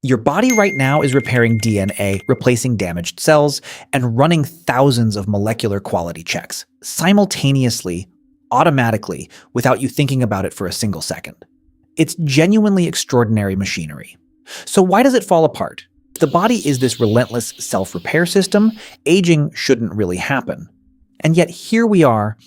Your body right now is repairing DNA, replacing damaged cells, and running thousands of molecular quality checks, simultaneously, automatically, without you thinking about it for a single second. It's genuinely extraordinary machinery. So why does it fall apart? If the body is this relentless self-repair system, aging shouldn't really happen. And yet here we are,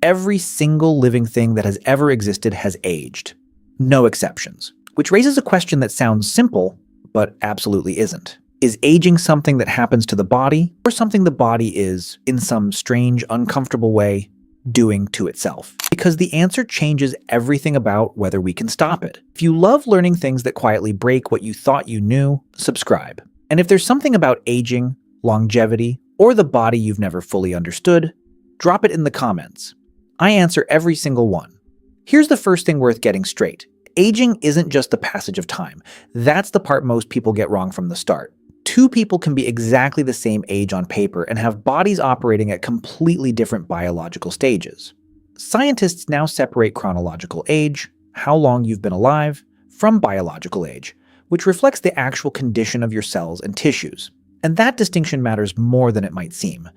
every single living thing that has ever existed has aged. No exceptions. Which raises a question that sounds simple, but absolutely isn't. Is aging something that happens to the body, or something the body is, in some strange, uncomfortable way, doing to itself? Because the answer changes everything about whether we can stop it. If you love learning things that quietly break what you thought you knew, subscribe. And if there's something about aging, longevity, or the body you've never fully understood, drop it in the comments. I answer every single one. Here's the first thing worth getting straight. Aging isn't just the passage of time. That's the part most people get wrong from the start. Two people can be exactly the same age on paper and have bodies operating at completely different biological stages. Scientists now separate chronological age, how long you've been alive, from biological age, which reflects the actual condition of your cells and tissues. And that distinction matters more than it might seem,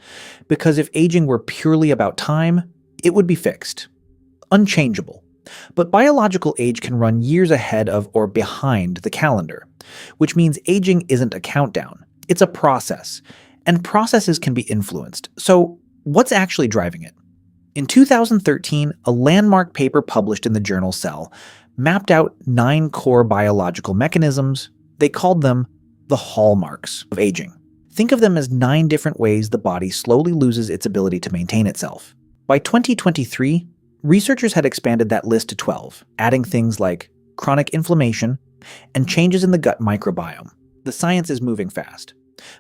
because if aging were purely about time, it would be fixed, unchangeable. But biological age can run years ahead of or behind the calendar, which means aging isn't a countdown. It's a process, and processes can be influenced. So what's actually driving it? In 2013, a landmark paper published in the journal Cell mapped out 9 core biological mechanisms. They called them the hallmarks of aging. Think of them as 9 different ways the body slowly loses its ability to maintain itself. By 2023, researchers had expanded that list to 12, adding things like chronic inflammation and changes in the gut microbiome. The science is moving fast.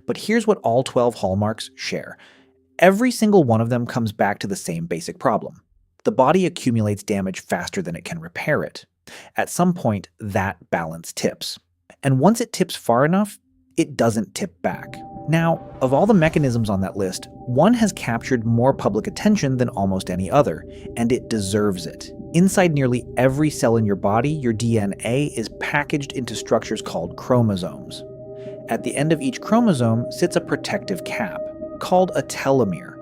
But here's what all 12 hallmarks share. Every single one of them comes back to the same basic problem. The body accumulates damage faster than it can repair it. At some point, that balance tips. And once it tips far enough, it doesn't tip back. Now, of all the mechanisms on that list, one has captured more public attention than almost any other, and it deserves it. Inside nearly every cell in your body, your DNA is packaged into structures called chromosomes. At the end of each chromosome sits a protective cap, called a telomere.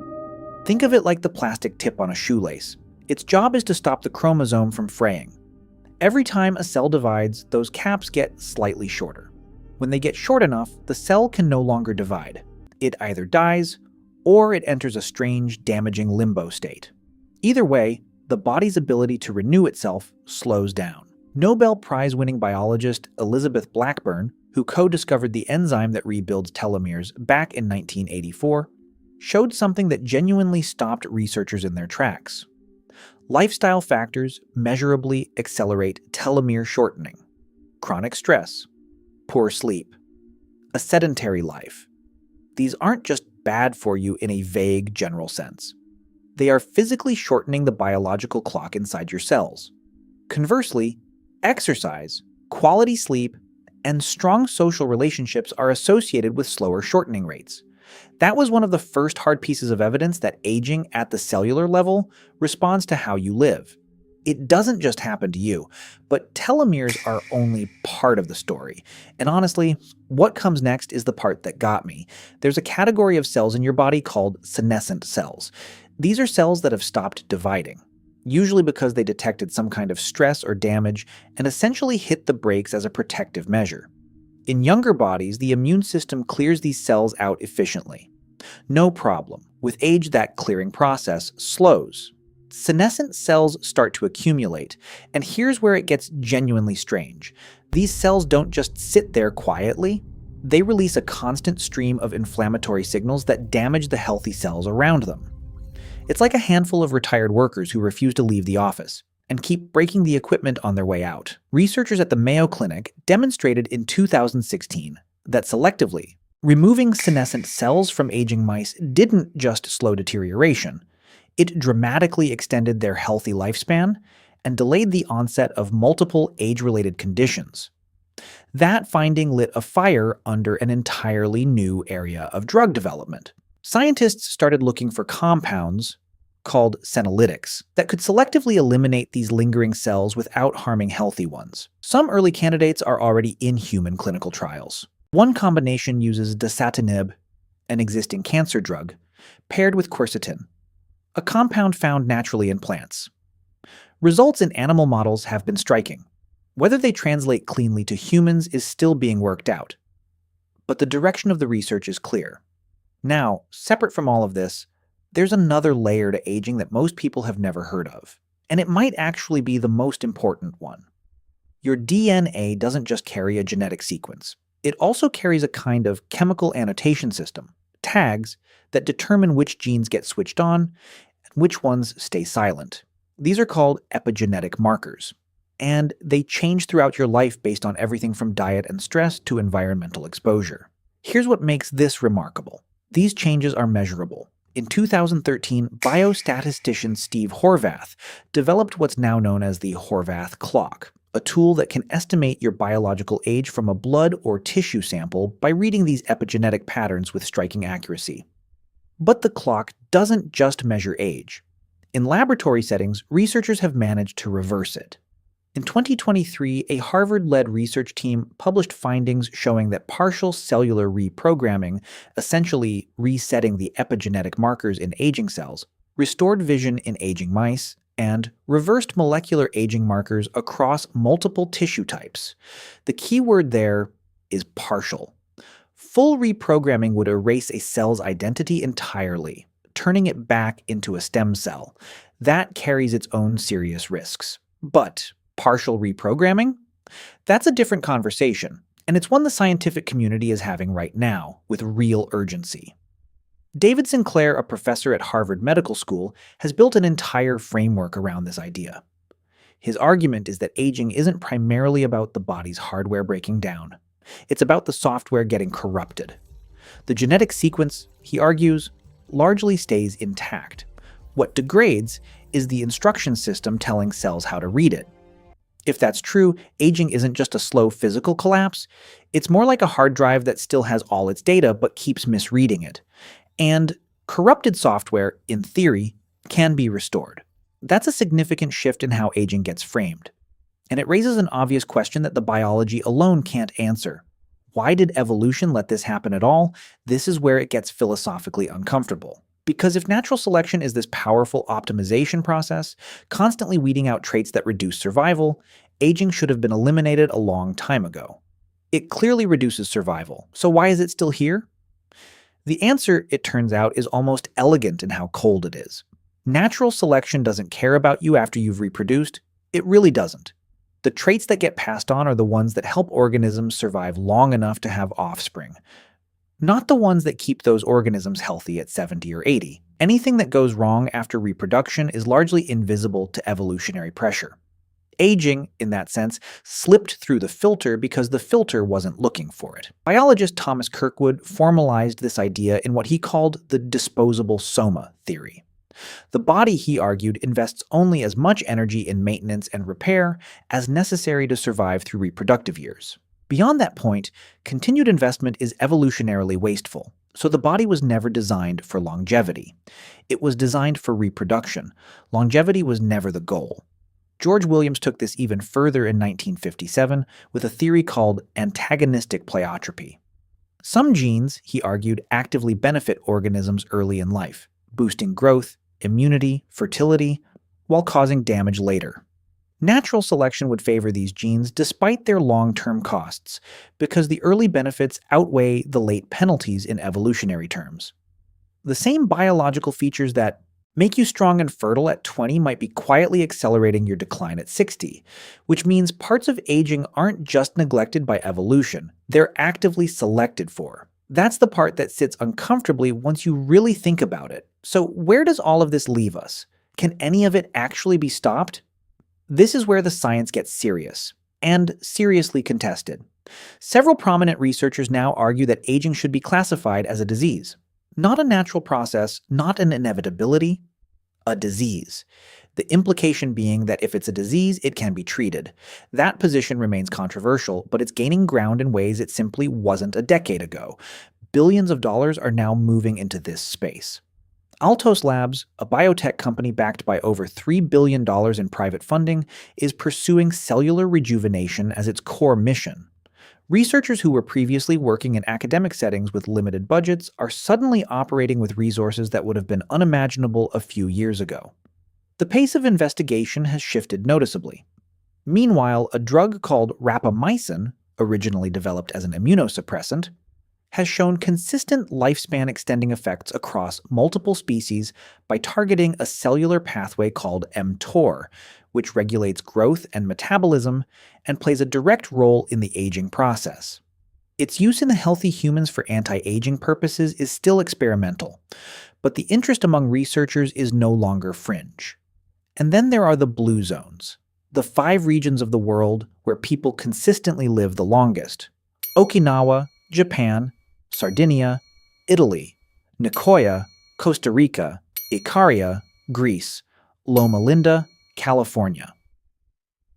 Think of it like the plastic tip on a shoelace. Its job is to stop the chromosome from fraying. Every time a cell divides, those caps get slightly shorter. When they get short enough, the cell can no longer divide. It either dies, or it enters a strange, damaging limbo state. Either way, the body's ability to renew itself slows down. Nobel Prize-winning biologist Elizabeth Blackburn, who co-discovered the enzyme that rebuilds telomeres back in 1984, showed something that genuinely stopped researchers in their tracks. Lifestyle factors measurably accelerate telomere shortening. Chronic stress, poor sleep, a sedentary life. These aren't just bad for you in a vague, general sense. They are physically shortening the biological clock inside your cells. Conversely, exercise, quality sleep, and strong social relationships are associated with slower shortening rates. That was one of the first hard pieces of evidence that aging at the cellular level responds to how you live. It doesn't just happen to you, but telomeres are only part of the story. And honestly, what comes next is the part that got me. There's a category of cells in your body called senescent cells. These are cells that have stopped dividing, usually because they detected some kind of stress or damage and essentially hit the brakes as a protective measure. In younger bodies, the immune system clears these cells out efficiently. No problem. With age, that clearing process slows. Senescent cells start to accumulate, and here's where it gets genuinely strange. These cells don't just sit there quietly, they release a constant stream of inflammatory signals that damage the healthy cells around them. It's like a handful of retired workers who refuse to leave the office and keep breaking the equipment on their way out. Researchers at the Mayo Clinic demonstrated in 2016 that selectively, removing senescent cells from aging mice didn't just slow deterioration, it dramatically extended their healthy lifespan and delayed the onset of multiple age-related conditions. That finding lit a fire under an entirely new area of drug development. Scientists started looking for compounds called senolytics that could selectively eliminate these lingering cells without harming healthy ones. Some early candidates are already in human clinical trials. One combination uses dasatinib, an existing cancer drug, paired with quercetin, a compound found naturally in plants. Results in animal models have been striking. Whether they translate cleanly to humans is still being worked out. But the direction of the research is clear. Now, separate from all of this, there's another layer to aging that most people have never heard of, and it might actually be the most important one. Your DNA doesn't just carry a genetic sequence. It also carries a kind of chemical annotation system, tags, that determine which genes get switched on and which ones stay silent. These are called epigenetic markers, and they change throughout your life based on everything from diet and stress to environmental exposure. Here's what makes this remarkable. These changes are measurable. In 2013, biostatistician Steve Horvath developed what's now known as the Horvath clock, a tool that can estimate your biological age from a blood or tissue sample by reading these epigenetic patterns with striking accuracy. But the clock doesn't just measure age. In laboratory settings, researchers have managed to reverse it. In 2023, a Harvard-led research team published findings showing that partial cellular reprogramming, essentially resetting the epigenetic markers in aging cells, restored vision in aging mice, and reversed molecular aging markers across multiple tissue types. The key word there is partial. Full reprogramming would erase a cell's identity entirely, turning it back into a stem cell. That carries its own serious risks. But partial reprogramming? That's a different conversation, and it's one the scientific community is having right now, with real urgency. David Sinclair, a professor at Harvard Medical School, has built an entire framework around this idea. His argument is that aging isn't primarily about the body's hardware breaking down. It's about the software getting corrupted. The genetic sequence, he argues, largely stays intact. What degrades is the instruction system telling cells how to read it. If that's true, aging isn't just a slow physical collapse. It's more like a hard drive that still has all its data but keeps misreading it. And corrupted software, in theory, can be restored. That's a significant shift in how aging gets framed. And it raises an obvious question that the biology alone can't answer. Why did evolution let this happen at all? This is where it gets philosophically uncomfortable. Because if natural selection is this powerful optimization process, constantly weeding out traits that reduce survival, aging should have been eliminated a long time ago. It clearly reduces survival, so why is it still here? The answer, it turns out, is almost elegant in how cold it is. Natural selection doesn't care about you after you've reproduced. It really doesn't. The traits that get passed on are the ones that help organisms survive long enough to have offspring, not the ones that keep those organisms healthy at 70 or 80. Anything that goes wrong after reproduction is largely invisible to evolutionary pressure. Aging, in that sense, slipped through the filter because the filter wasn't looking for it. Biologist Thomas Kirkwood formalized this idea in what he called the disposable soma theory. The body, he argued, invests only as much energy in maintenance and repair as necessary to survive through reproductive years. Beyond that point, continued investment is evolutionarily wasteful, so the body was never designed for longevity. It was designed for reproduction. Longevity was never the goal. George Williams took this even further in 1957 with a theory called antagonistic pleiotropy. Some genes, he argued, actively benefit organisms early in life, boosting growth, immunity, fertility, while causing damage later. Natural selection would favor these genes despite their long-term costs, because the early benefits outweigh the late penalties in evolutionary terms. The same biological features that make you strong and fertile at 20 might be quietly accelerating your decline at 60, which means parts of aging aren't just neglected by evolution, they're actively selected for. That's the part that sits uncomfortably once you really think about it. So where does all of this leave us? Can any of it actually be stopped? This is where the science gets serious, and seriously contested. Several prominent researchers now argue that aging should be classified as a disease. Not a natural process, not an inevitability, a disease. The implication being that if it's a disease, it can be treated. That position remains controversial, but it's gaining ground in ways it simply wasn't a decade ago. Billions of dollars are now moving into this space. Altos Labs, a biotech company backed by over $3 billion in private funding, is pursuing cellular rejuvenation as its core mission. Researchers who were previously working in academic settings with limited budgets are suddenly operating with resources that would have been unimaginable a few years ago. The pace of investigation has shifted noticeably. Meanwhile, a drug called rapamycin, originally developed as an immunosuppressant, has shown consistent lifespan extending effects across multiple species by targeting a cellular pathway called mTOR, which regulates growth and metabolism and plays a direct role in the aging process. Its use in healthy humans for anti-aging purposes is still experimental, but the interest among researchers is no longer fringe. And then there are the blue zones, the 5 regions of the world where people consistently live the longest: Okinawa, Japan, Sardinia, Italy, Nicoya, Costa Rica, Ikaria, Greece, Loma Linda, California.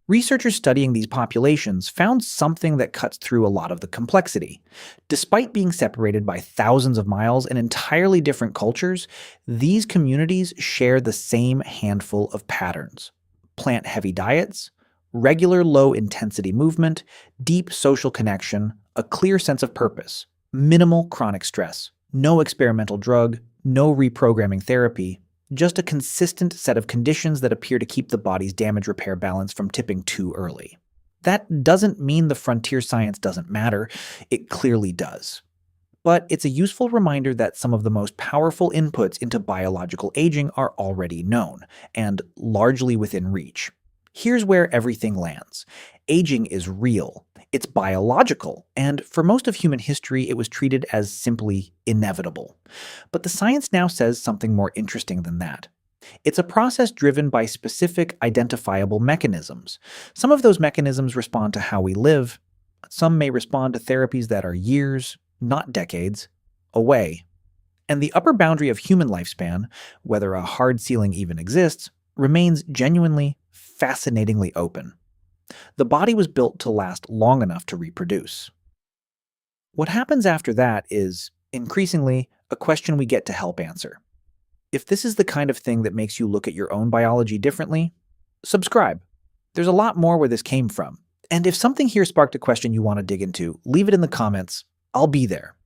Researchers studying these populations found something that cuts through a lot of the complexity. Despite being separated by thousands of miles and entirely different cultures, these communities share the same handful of patterns: plant-heavy diets, regular low-intensity movement, deep social connection, a clear sense of purpose, minimal chronic stress, no experimental drug, no reprogramming therapy, just a consistent set of conditions that appear to keep the body's damage repair balance from tipping too early. That doesn't mean the frontier science doesn't matter. It clearly does. But it's a useful reminder that some of the most powerful inputs into biological aging are already known, and largely within reach. Here's where everything lands. Aging is real. It's biological, and for most of human history it was treated as simply inevitable. But the science now says something more interesting than that. It's a process driven by specific, identifiable mechanisms. Some of those mechanisms respond to how we live. Some may respond to therapies that are years, not decades, away. And the upper boundary of human lifespan, whether a hard ceiling even exists, remains genuinely, fascinatingly open. The body was built to last long enough to reproduce. What happens after that is, increasingly, a question we get to help answer. If this is the kind of thing that makes you look at your own biology differently, subscribe. There's a lot more where this came from. And if something here sparked a question you want to dig into, leave it in the comments. I'll be there.